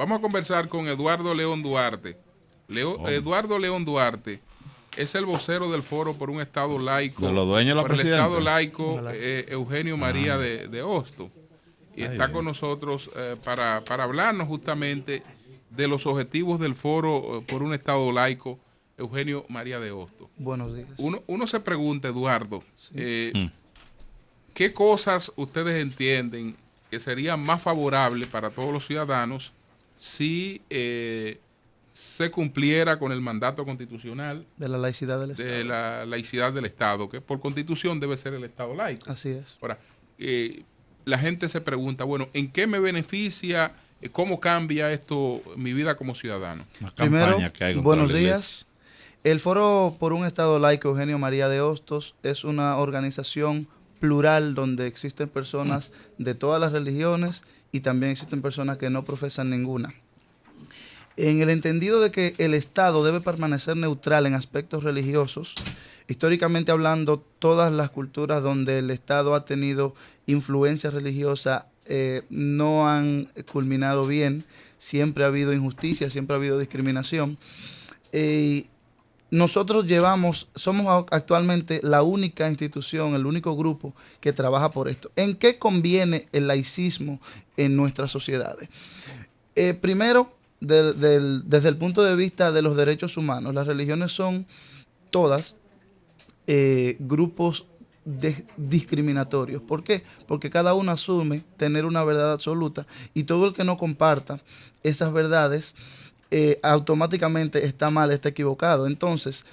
Vamos a conversar con Eduardo León Duarte. Eduardo León Duarte es el vocero del Foro por un Estado Laico. De los dueños de la presidencia. El Estado Laico Eugenio María de Hostos. Y está con nosotros para hablarnos justamente de los objetivos del Foro por un Estado Laico Eugenio María de Hostos. Buenos días. Uno se pregunta, Eduardo, ¿qué cosas ustedes entienden que serían más favorables para todos los ciudadanos si se cumpliera con el mandato constitucional de la laicidad del Estado? De la laicidad del Estado, que por constitución debe ser el Estado laico. Así es. Ahora, la gente se pregunta, bueno, ¿en qué me beneficia? ¿Cómo cambia esto mi vida como ciudadano? Primero, buenos días. El Foro por un Estado Laico Eugenio María de Hostos es una organización plural donde existen personas de todas las religiones y también existen personas que no profesan ninguna. En el entendido de que el Estado debe permanecer neutral en aspectos religiosos, históricamente hablando, todas las culturas donde el Estado ha tenido influencia religiosa no han culminado bien, siempre ha habido injusticia, siempre ha habido discriminación. Nosotros somos actualmente la única institución, el único grupo que trabaja por esto. ¿En qué conviene el laicismo en nuestras sociedades? Primero, desde el punto de vista de los derechos humanos, las religiones son todas grupos discriminatorios. ¿Por qué? Porque cada uno asume tener una verdad absoluta y todo el que no comparta esas verdades automáticamente está mal, está equivocado. Entonces,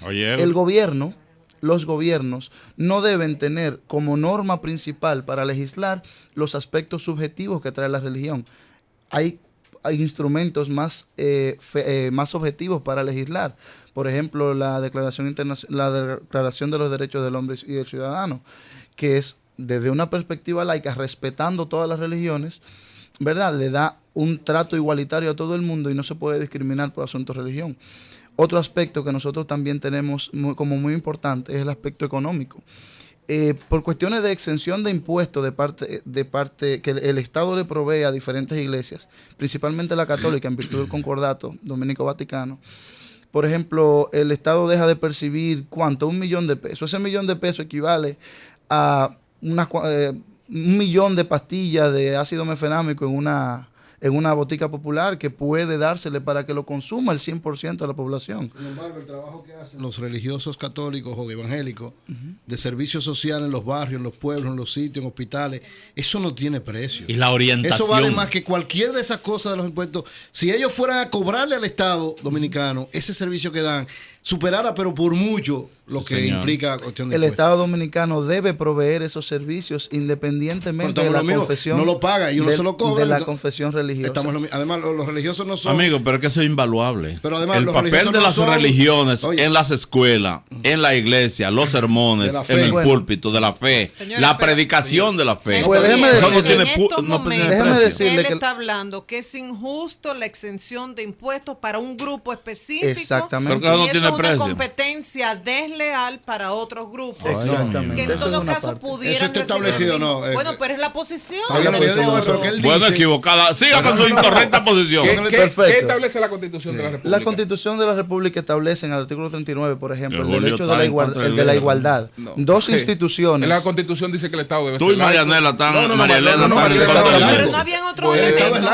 los gobiernos no deben tener como norma principal para legislar los aspectos subjetivos que trae la religión. Hay instrumentos más objetivos para legislar. Por ejemplo, la Declaración de los Derechos del Hombre y del Ciudadano, que es desde una perspectiva laica, respetando todas las religiones, ¿verdad? Le da un trato igualitario a todo el mundo y no se puede discriminar por asuntos de religión. Otro aspecto que nosotros también tenemos como muy importante es el aspecto económico. Por cuestiones de exención de impuestos de parte que el Estado le provee a diferentes iglesias, principalmente la católica en virtud del concordato dominico-vaticano. Por ejemplo, el Estado deja de percibir, ¿cuánto? 1 millón de pesos. Ese 1 millón de pesos equivale a 1 millón de pastillas de ácido mefenámico en una botica popular que puede dársele para que lo consuma el 100% de la población. Sin embargo, el trabajo que hacen los religiosos católicos o evangélicos de servicio social en los barrios, en los pueblos, en los sitios, en hospitales, eso no tiene precio. Y la orientación. Eso vale más que cualquier de esas cosas de los impuestos. Si ellos fueran a cobrarle al Estado dominicano ese servicio que dan, superara, pero por mucho, lo que implica cuestión de el impuestos. Estado dominicano debe proveer esos servicios independientemente de la confesión. No lo paga, ellos no se lo cobran. De la confesión religiosa. Además, los religiosos no son. Amigo, pero es que eso es invaluable. Pero además, el papel de las religiones en las escuelas, en la iglesia, los sermones, en el púlpito de la fe, la predicación de la fe. Pues déjeme decirle que él está hablando que es injusto la exención de impuestos para un grupo específico. Exactamente. Y eso es una competencia desleal para otros grupos. Exactamente. Que en todo caso pudieran. Eso está establecido, no. Bueno, pero es la posición. Bueno, equivocada. Siga con su incorrecta posición. ¿Qué establece la Constitución de la República? La Constitución de la República establece en el artículo 39, por ejemplo, el derecho de la igualdad. Dos instituciones. En la Constitución dice que el Estado debe ser laico. Tú y Marianela están, Marielena están en contra de Pero no habían otro el Estado es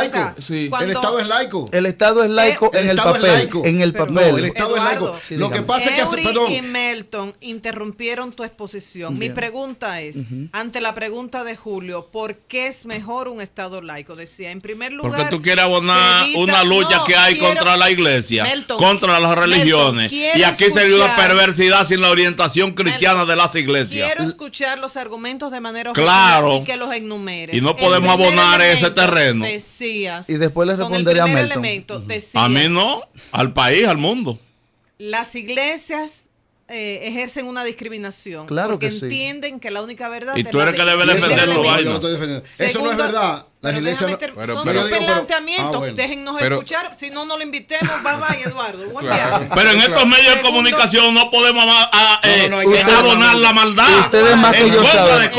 laico. El Estado es laico. El Estado es laico en el papel. En el papel. No, el Estado es laico. Lo que pasa es que y Melton interrumpieron tu exposición. Mi pregunta es, ante la pregunta de Julio, ¿por qué es mejor un Estado laico? Decía, en primer lugar, porque tú quieres abonar una lucha que hay contra la iglesia, Melton, contra las religiones, y aquí se dio una perversidad sin la orientación cristiana de las iglesias. Quiero escuchar los argumentos de manera claro, y que los enumeres. Y no podemos abonar ese terreno. Decías, y después le responderé a Melton. Decías, a mí no, al país, al mundo. Las iglesias ejercen una discriminación. Claro porque que sí. entienden que la única verdad y tú eres que debe defenderlo. Eso no es verdad. Las iglesias no, son super planteamientos. Déjennos escuchar. Si no, no lo invitemos. Bye, Eduardo. Buen viaje. Pero en estos medios de comunicación no podemos abonar la maldad. Ustedes más que yo saben.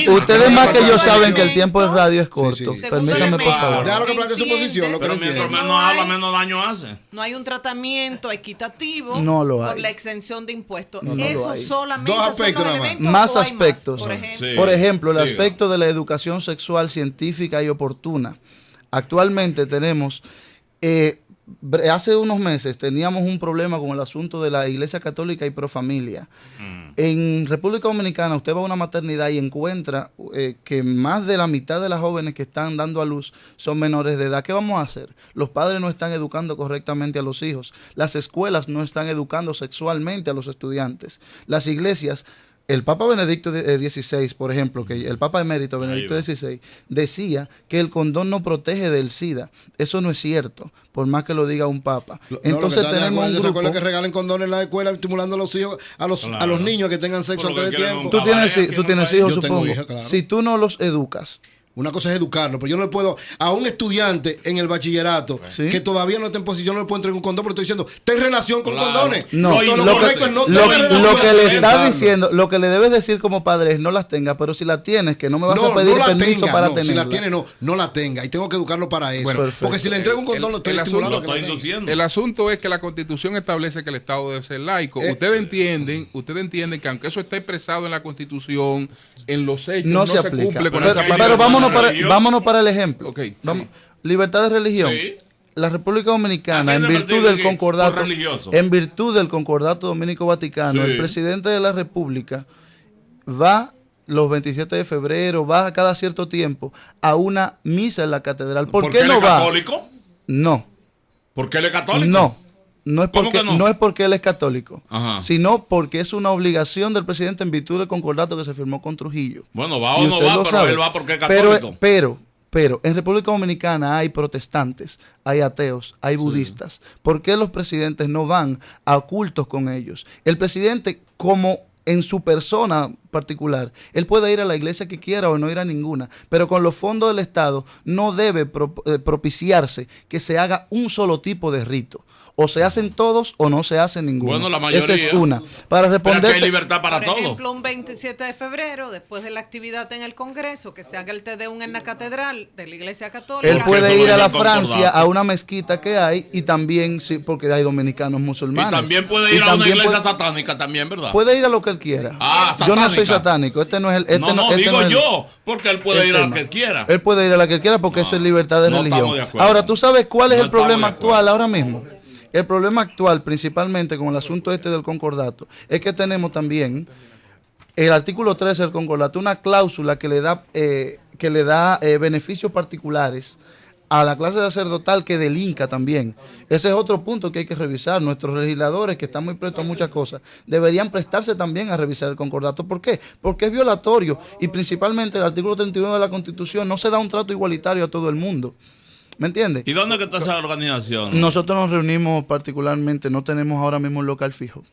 Ustedes más que yo saben que el tiempo de radio es corto. Permítanme, por favor. Déjalo que plantee su posición. Pero mientras menos habla, menos daño hace. No hay un tratamiento equitativo por la exención de impuestos. Eso solamente dos aspectos son los elementos. Más aspectos. Por ejemplo, el siga. aspecto de la educación sexual científica y oportuna. Actualmente tenemos, hace unos meses teníamos un problema con el asunto de la Iglesia Católica y Profamilia. En República Dominicana usted va a una maternidad y encuentra que más de la mitad de las jóvenes que están dando a luz son menores de edad. ¿Qué vamos a hacer? Los padres no están educando correctamente a los hijos. Las escuelas no están educando sexualmente a los estudiantes. Las iglesias... El Papa Benedicto XVI, por ejemplo, que el Papa emérito Benedicto XVI decía que el condón no protege del SIDA. Eso no es cierto, por más que lo diga un Papa. Entonces tenemos un grupo que regalen condones en la escuela, estimulando a los hijos, a los niños a que tengan sexo antes de tiempo. Tú tienes hijos, supongo. Hija, claro. Si tú no los educas. Una cosa es educarlo, pero yo no le puedo a un estudiante en el bachillerato que todavía no está en posición, no le puedo entregar un condón, porque estoy diciendo, ten relación con condones. No, lo que le está diciendo, lo que le debes decir como padre es no las tenga, pero si la tienes, que no me vas a pedir permiso para tenerla. Si la tiene, no la tenga, y tengo que educarlo para eso. Bueno, porque si le entrego un condón, lo estoy estimulando. El asunto es que la Constitución establece que el Estado debe ser laico. Ustedes entienden que aunque eso está expresado en la Constitución, en los hechos no se cumple con esa parte. Pero vámonos para el ejemplo. Okay, libertad de religión. Sí. La República Dominicana, en virtud del concordato dominico-vaticano, el presidente de la República va los 27 de febrero, va cada cierto tiempo a una misa en la catedral. ¿Por qué no va? ¿Por qué él es católico? No. ¿Por qué él es católico? No es porque él es católico, sino porque es una obligación del presidente en virtud del concordato que se firmó con Trujillo. Bueno, va o no va, pero él va porque es católico. Pero en República Dominicana hay protestantes, hay ateos, hay budistas. ¿Por qué los presidentes no van a cultos con ellos? El presidente, como en su persona particular, él puede ir a la iglesia que quiera o no ir a ninguna, pero con los fondos del Estado no debe propiciarse que se haga un solo tipo de rito. O se hacen todos o no se hace ninguno. Bueno, la mayoría. Esa es una. Para responder. Pero que hay libertad para todo. Por ejemplo, un 27 de febrero, después de la actividad en el Congreso, que se haga el Tedeum en la catedral de la Iglesia Católica. Él puede ir a la Francia, a una mezquita que hay, y también, sí, porque hay dominicanos musulmanes. Y también puede ir a una iglesia satánica también, ¿verdad? Puede ir a lo que él quiera. Yo no soy satánico. Este no es el. Yo, porque él puede ir a la que él quiera. Él puede ir a la que él quiera porque eso es libertad de religión. Ahora, ¿tú sabes cuál es el problema actual ahora mismo? El problema actual, principalmente con el asunto del concordato, es que tenemos también el artículo 13 del concordato, una cláusula que le da beneficios particulares a la clase sacerdotal que delinca también. Ese es otro punto que hay que revisar. Nuestros legisladores, que están muy prestos a muchas cosas, deberían prestarse también a revisar el concordato. ¿Por qué? Porque es violatorio, y principalmente el artículo 31 de la Constitución no se da un trato igualitario a todo el mundo. ¿Me entiendes? ¿Y dónde está esa organización? Nosotros nos reunimos particularmente, no tenemos ahora mismo un local fijo.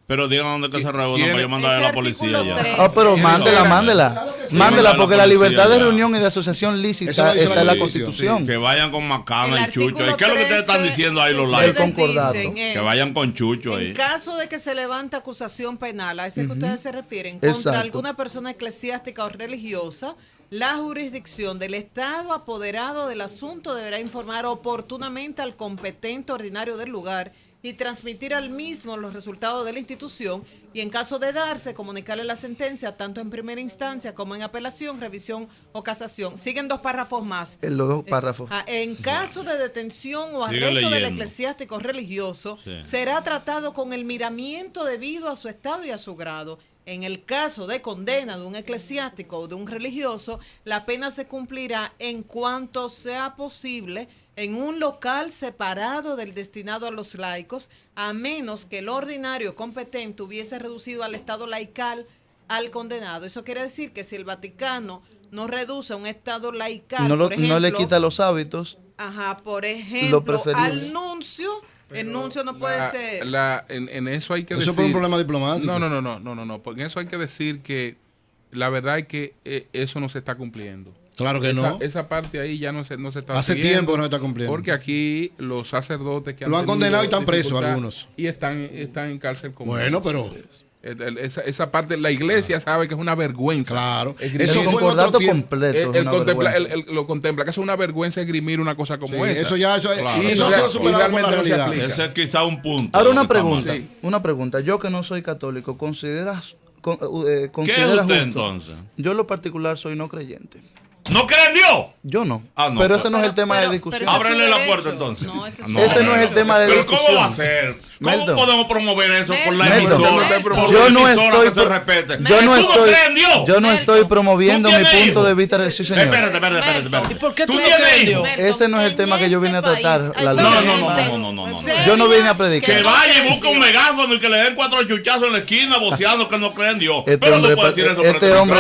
Pero digan dónde que se reúnen para yo mandarle a la policía ya. Pero mándela, porque la libertad de reunión y de asociación lícita está en la Constitución. Que vayan con Macana y Chucho. ¿Y qué es lo que ustedes están diciendo ahí los laicos? Que vayan con Chucho ahí. En caso de que se levante acusación penal, a ese que ustedes se refieren, contra alguna persona eclesiástica o religiosa, la jurisdicción del Estado apoderado del asunto deberá informar oportunamente al competente ordinario del lugar y transmitir al mismo los resultados de la institución, y en caso de darse, comunicarle la sentencia tanto en primera instancia como en apelación, revisión o casación. Siguen 2 párrafos más. En los 2 párrafos. En caso de detención o arresto del eclesiástico religioso, será tratado con el miramiento debido a su estado y a su grado. En el caso de condena de un eclesiástico o de un religioso, la pena se cumplirá en cuanto sea posible en un local separado del destinado a los laicos, a menos que el ordinario competente hubiese reducido al estado laical al condenado. Eso quiere decir que si el Vaticano no reduce a un estado laical, por ejemplo, no le quita los hábitos. Por ejemplo, al nuncio. El nuncio no puede ser. En eso hay que decir. Eso es un problema diplomático. No. Porque en eso hay que decir que la verdad es que eso no se está cumpliendo. Claro que no. Esa parte ahí ya no se está hace tiempo que no se está cumpliendo. Porque aquí los sacerdotes que lo han condenado y están presos algunos. Y están en cárcel común. Bueno, pero... Esa parte, la iglesia sabe que es una vergüenza. Claro. Eso fue concordato completo. Lo contempla, que es una vergüenza esgrimir una cosa como esa. Eso ya, eso ha superado por la realidad. Ese es quizá un punto. Ahora una pregunta. Yo que no soy católico, ¿consideras ¿Qué es usted justo? entonces? Yo en lo particular soy no creyente. ¿No creen Dios? Yo no. No, pero ese no es el tema de discusión. Ábrele la puerta entonces. Ese no es el tema de discusión. Pero ¿cómo va a ser? ¿Cómo Melton, podemos promover eso por la Melton, emisora? yo no estoy que se respete. yo no estoy promoviendo mi punto de vista. Sí, señor. Espérate. ¿Y por qué tú no tienes crees en hijos? Dios? Ese no es el tema que yo vine a tratar. No. Yo no vine a predicar. Que vaya y busque un megáfono y que le den 4 chuchazos en la esquina voceando que no creen en Dios. Este Pero hombre, no puede decir eso. este hombre,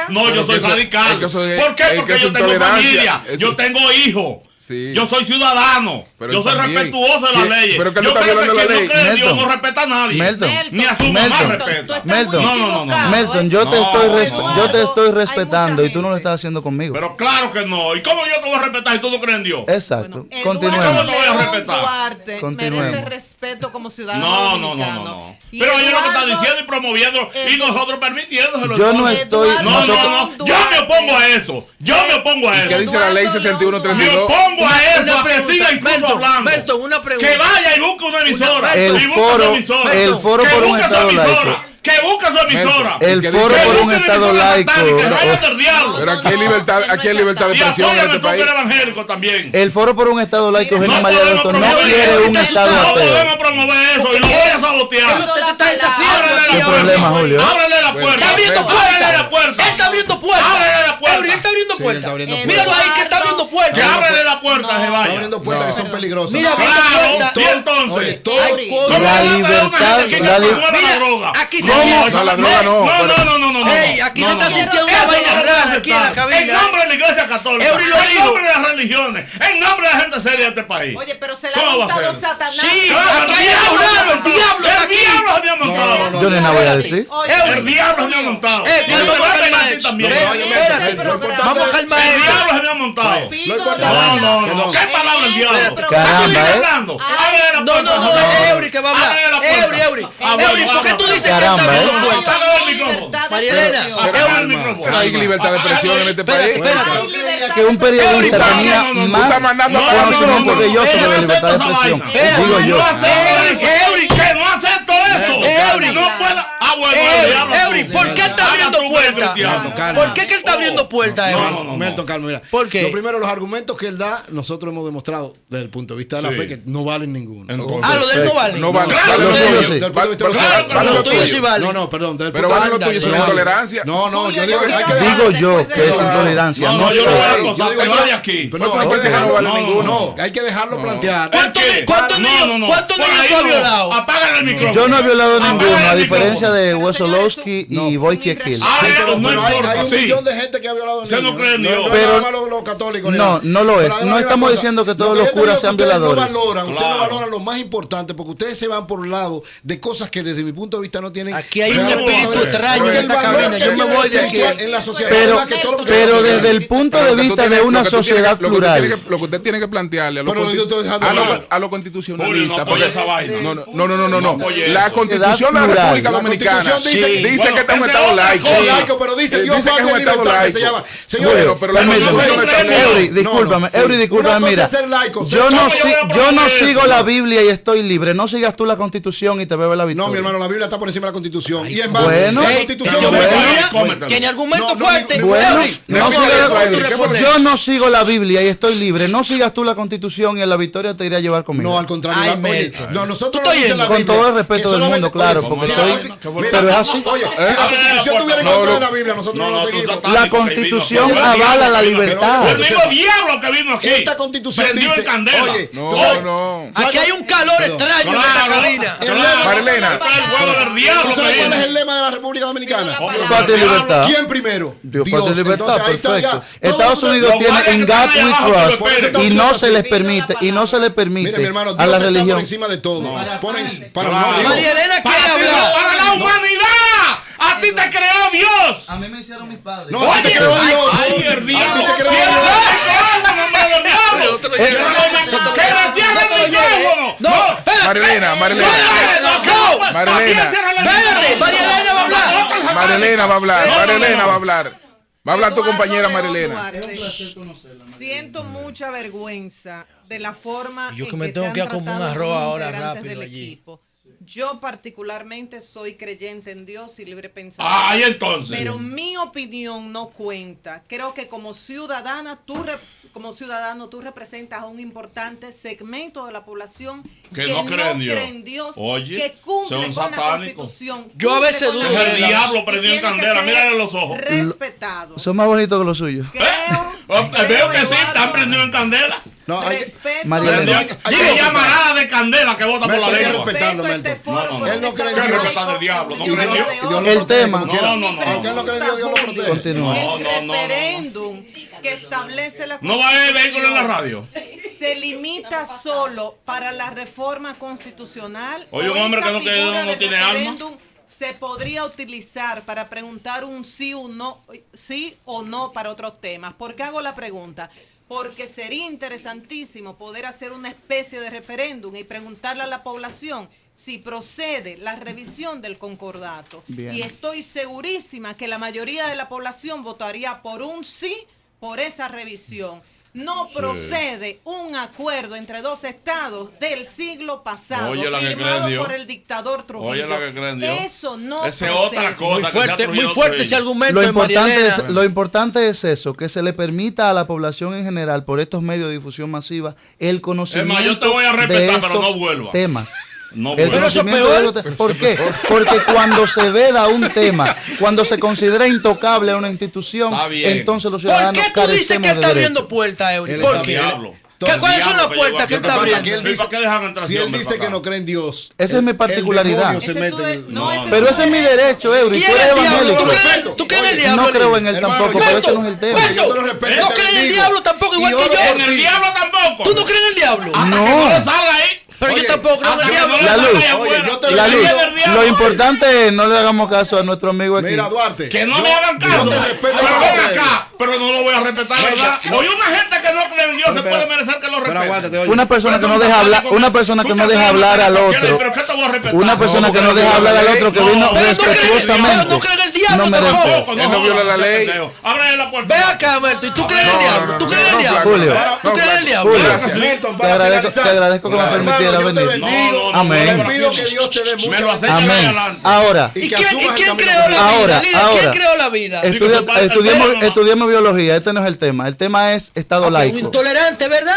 no, yo soy radical. ¿Por qué? Porque yo tengo familia. Yo tengo hijos. Sí. Yo soy ciudadano. Pero yo soy también, respetuoso de las leyes. Pero que yo no está creo que violando la quien ley. no cree en Dios Melton, no respeta a nadie. Melton, ni a su mamá Melton, respeta. Melton, Melton, yo te estoy respetando y tú no lo estás haciendo conmigo. Pero claro que no. ¿Y cómo yo te voy a respetar si tú no crees en Dios? Exacto. Bueno, Continuemos. ¿Cómo te voy a respetar? Duarte Continuemos. merece respeto como ciudadano dominicano. No. Y Pero ellos lo que están Eduardo- diciendo y promoviendo y nosotros permitiéndoselo. Yo no estoy. Eduardo- No. Yo me opongo a eso. Yo me opongo a ¿Qué eso. dice la ley Me 6132? opongo a eso. A que siga incluso hablando. Melton, una pregunta. Que vaya y busque una emisora. El y busque foro- su emisora. el foro Que por un busque su estado emisora. laico. Que busque su emisora. El Que foro dice- por Que un busque estado emisora laico. satánica, que vayan del diablo. Pero aquí hay libertad, aquí hay libertad de Y expresión en apóyame este tú que país. eres evangélico también. El foro por un estado laico, Eugenio No María podemos Doctor, no promover quiere eso. un estado No ateo. podemos promover eso y lo voy a sabotear. Él te está desafiando Ábrele aquí la ¿Qué problema, puerta. Julio? Ábrele la puerta. Está abriendo Ábrele la puertas. puerta. Él está abriendo puertas. Ábrele la puerta. Eury, él está abriendo Sí, él puertas. está abriendo Míralo ahí que está abriendo Que puertas. ábrele la puerta, se Está vaya. abriendo puertas que son peligrosas. Mira, abriendo Claro, puertas. y entonces. Oye, todo- Hay cosas. ¿Cómo La van a traer una libertad- gente que la li- promueva la Mira, droga? aquí se No, siente- No, la droga no. No. Ey, aquí se está sintiendo una Eso vaina no rara puede aquí en la estar. cabina. En nombre de la iglesia católica. Eury lo En dijo. nombre de las religiones. En nombre de la gente seria de este país. Oye, pero se le ¿Cómo ha va a montado ser? Satanás. Sí, Claro, aquí hay algo raro, el diablo está El aquí. diablo se me ha montado. Yo ni nada voy a decir. Oye, El diablo se me ha montado. Calma, Y me vamos a va a calmar pegar a ti esto. también. Espérate, vamos a calmar El esto. diablo se me ha montado. pido Lo importante- la- No. ¿Qué palabra el diablo? Caramba, ¿Qué tú dices ¿eh? hablando? Ábrele la No, puerta. es Eury que va a hablar. Ábrele la puerta. Eury. Bueno, Eury, ¿por qué tú vamos. dices que él Caramba, está abriendo ¿eh? puertas? Apaga el micrófono. Libertad de María Elena, expresión. Apaga el micrófono. Pero hay libertad de expresión en este país. Espérate. Hay libertad Que un de expresión. periodista Eury, tenía no, tú más estás mandando a la conocimiento no, que yo espérate, sobre libertad de esa expresión. vaina. Digo yo. No acepto Eury, que no acepto eso. Eury. No puedo. Bueno, el diablo Eury, tú. ¿por qué está Habla abriendo tú, puertas? cristiano. ¿Por qué que él está abriendo puertas, Eury? No. Melton, calma, mira. ¿Por qué? Lo primero, los argumentos que él da, nosotros hemos demostrado desde el punto de vista de la Sí. fe que no valen ninguno. Ah, lo de él no vale. No vale. Claro, Vale lo lo tuyo. tuyo sí. Del punto de vista de Claro, los- claro, Lo tuyo sí vale. No, perdón. Del Pero punto vale de lo tuyo, eso no es vale. intolerancia. No, yo Julio, digo que hay que yo Digo dejar. yo que es intolerancia. No, No yo lo voy a sé. acosar, Yo digo que que- vaya aquí. Pero No, hay que parece que no dejarlo. vale no, ninguno. No, hay que dejarlo plantear. ¿Cuántos ¿Qué? niños ¿cuántos Por niños ahí tú has no. violado? Apágale el micrófono. Yo no he violado Apaga ninguno, el a diferencia de Pero, Wesolowski señores, y Wojciech Kiel. Ah, Pero no hay importa, un sí. millón de gente que ha violado Usted no niños. cree en Dios. No, Pero- nada más los católicos. ni No, nada. no lo es. Pero además No hay una estamos cosa. diciendo que todos Lo los yo te curas digo sean que ustedes violadores. Ustedes no Claro. valoran lo más importante porque ustedes se van por un lado de cosas que desde mi punto de vista no tienen. Aquí hay un realmente espíritu valor. extraño Porque en el esta valor cabina. que Yo me tiene voy de aquí. en la sociedad. Pero, ¿verdad? Que todo lo que pero ustedes desde quieren. el punto Pero de lo que tú vista tienes- de lo una que tú tienes sociedad que- lo que tú plural. tienes que- Lo que usted tiene que plantearle a los Pero yo estoy dejando hablar. a los Julio, no constitucionalistas. apoye porque- esa vaina. No. apoye La eso. constitución de la Plural. República La Dominicana Constitución dice que este es un esa estado es otra laico. cosa. Laico, pero dice Dios Dice que es un Padre estado libertad, que laico. se llama. Señor, Bueno, pero la Permíteme. constitución está bien. Eury, discúlpame, sí. Eury, discúlpame, Una cosa mira. es ser laico, ser Yo no, ¿cómo yo voy a yo no promover sigo eso? la Biblia y estoy libre. No sigas tú la Constitución y te bebe la victoria. No, mi hermano, la Biblia está por encima de la Constitución. Y en base, bueno. la Ey, Constitución yo me bueno. diría, Cómetelo. tiene argumento No, fuerte. Bueno, Eury, no ¿cómo sigas- tú respondes? yo no sigo la Biblia y estoy libre. No sigas tú la Constitución y en la victoria te iré a llevar conmigo. No, al contrario. Ay, oye, Melton. no, nosotros Tú no estás dice la yendo. Con Biblia todo el respeto que del solamente- mundo, claro, oye, porque si estoy- mira, pero es así. Oye, si la Constitución tuviera en contra de la Biblia, nosotros no la seguimos. La Constitución avala la libertad. El mismo diablo que vino aquí. Esta Constitución prendió dice, en candela. oye, No. Aquí hay un calor extraño en esta cabina. Marilena. El juego del ¿Tú diablo sabes que cuál es vino. el lema de la República Dominicana? Patria y libertad. ¿Quién primero? Dios, patria y libertad, Entonces, ahí está perfecto. ya. Estados Todo el Unidos mundo- tiene guardias en que God están ahí we abajo, trust por eso y no Dios se les pidió permite la y no se les permite Mire, mi hermano, a Dios la está por religión. encima de todo. Ponen para Claro. no, digo, María Elena quiere Para hablar. la humanidad. ¡A ti te creó Dios! A mí me hicieron mis padres. No, a ti te creó Dios. ¡Ay, el diablo! A ti te creó Dios. ¡Que le cierren el micrófono! No, Marilena. Espérate, María Elena va a hablar. Marilena va a hablar. Va a hablar tu compañera Marilena. Siento mucha vergüenza de la forma Yo que en me que tengo te que han ir a comer tratado un arroz los ahora integrantes rápido del allí. equipo. Yo particularmente soy creyente en Dios y libre pensamiento. ¡Ay, entonces! Pero mi opinión no cuenta. Creo que como ciudadana, como ciudadano, tú representas a un importante segmento de la población que no cree en Dios. Oye, que cumple son con la satánicos. Constitución. Yo a veces dudo Es el de diablo prendido en candela. Mírale los ojos. Respetado. Son más bonitos que los suyos. Veo que sí, están prendidos en candela. No, hay Respeto. Marilena. Hay llamarada de candela que bota por la Hay que lengua. respetarlo, Respeto Melton. foro por Él no cree en ¿Qué Dios. respetar del diablo? No Y cree en Dios. Dios lo El protege tema. como quiera. No. Aunque él no cree en Dios, Dios lo protege. Continúa. El referéndum que establece la No va a haber vehículo en la radio. se limita solo para la reforma constitucional. Oye, un o hombre esa que no tiene- figura no de tiene alma. referéndum se podría utilizar para preguntar un sí o no para otros temas. ¿Por qué hago la pregunta? Porque sería interesantísimo poder hacer una especie de referéndum y preguntarle a la población si procede la revisión del concordato. Bien. Y estoy segurísima que la mayoría de la población votaría por un sí por esa revisión. No procede un acuerdo entre dos estados del siglo pasado, Oye, la que cree en firmado Dios. por el dictador Trujillo. Oye, la que cree en Dios. Eso no Esa es procede. otra cosa. Muy fuerte ese argumento Lo de María importante, Elena. lo importante es eso, que se le permita a la población en general, por estos medios de difusión masiva, el conocimiento Es más, yo te voy a respetar, de pero no estos vuelva. temas. No El vuelva. Pero eso es conocimiento peor. de los temas. ¿Por qué? Porque cuando se veda un tema, cuando se considera intocable a una institución, Está bien. entonces los ¿Por ciudadanos qué tú dices carecemos que de está abriendo derechos. puertas, Eury? Él ¿Por está qué? diablo. ¿Cuáles son las puertas que Lo que está pasa es que abriendo? él ¿Para qué dejan entrar si él hombres dice para que acá? no cree en Dios, Esa es mi particularidad. el demonio se Ese mete es en su- el- no, ese Pero es ese su es mi derecho. derecho, Eury. ¿Y Tú él eres es el diablo? evangélico. ¿Tú crees en el Oye, diablo? No creo en él Hermano, tampoco, yo- pero ese no es el tema. Oye, yo te lo respeto. ¿No te crees en el bendigo. diablo tampoco, igual Y que oro yo? por En el ti. diablo tampoco. ¿Tú no crees en el diablo? Hasta No. que no le salga ahí. Pero yo Oye, tampoco creo en el hasta que diablo. no le La salga luz. ahí Oye, afuera. yo te La El luz. día del diablo. Lo importante es no le hagamos caso a nuestro amigo aquí. Mira, Duarte. Que no yo- me hagan caso. Yo te respeto. Pero como ven eres. acá. Pero no lo voy a respetar, ¿verdad? Oye, una gente que no cree en Dios se Pero- puede merecer que lo Pero respete. aguántate, oye. Una persona que no deja hablar, una persona que no deja hablar al otro. ¿Pero qué te voy a respetar? Una persona que no deja hablar al otro que No, vino pero respetuosamente. no cree en el diablo No merece. tampoco. Él no viola la ley. Ábrele la puerta. Ve acá, Melton, ¿y tú crees en el No, diablo? no, ¿Tú no, crees en el no, diablo? Julio. ¿Tú crees en el diablo? Julio. Melton, Te para agradezco finalizar. que me Hermano, permitieras yo te venir. bendigo. Amén. Le pido que Dios te dé Me mucha lo hace llevar Amén. adelante. Ahora, ¿Y que quién asumas el camino creó la vida? Ahora, Líder, ahora. ¿quién creó la vida? estudiemos biología, este no es el tema. El tema es Estado Un laico. intolerante, ¿verdad?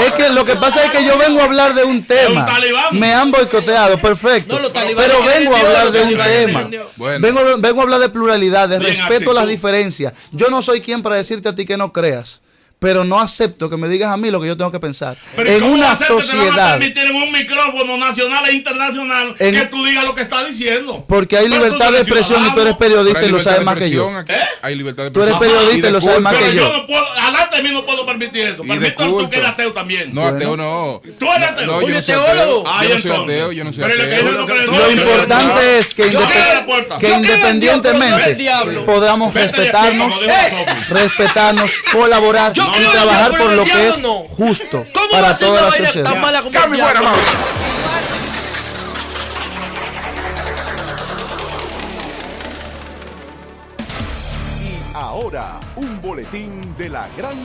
Es que lo que pasa es que yo vengo a hablar de un tema. talibán. Me han boicoteado, perfecto. No, los talibanes Pero creen en vengo a Dios, hablar los de un talibanes creen tema. en Dios. Bueno. Vengo a hablar de pluralidad, de Bien, respeto a las actitud. diferencias. Yo no soy quien para decirte a ti que no creas. Pero no acepto que me digas a mí lo que yo tengo que pensar. Pero En ¿cómo va una a ser que te van a sociedad, permitir en un micrófono nacional e internacional En- que tú digas lo que estás diciendo? porque hay Pero tú libertad no de eres expresión y tú eres ciudadano. periodista Hay y lo libertad sabes de más que yo. expresión aquí. Hay libertad de Tú eres expresión. periodista y lo sabes más Pero que yo yo. no puedo, adelante de mí no puedo permitir eso. Y de Permítame tú culto. que eres ateo también. No, ateo no. ¿Tú eres ateo? No, yo Oye, no soy teólogo. ateo. Ah, Yo no soy entonces. ateo, yo no soy Pero el que ateo. dice no cree en Lo Dios, yo importante creo es que, Yo creo en la puerta. que Yo creo en Dios, pero no en independientemente el diablo. podamos Vete de aquí, respetarnos, como dijo la Sofi. respetarnos, colaborar Yo y creo en trabajar Dios, pero por en lo el que diablo es no. justo ¿Cómo va a para ser toda una la vaina sociedad. tan mala como el Cambio fuera, diablo? vamos. Ahora, un boletín de la gran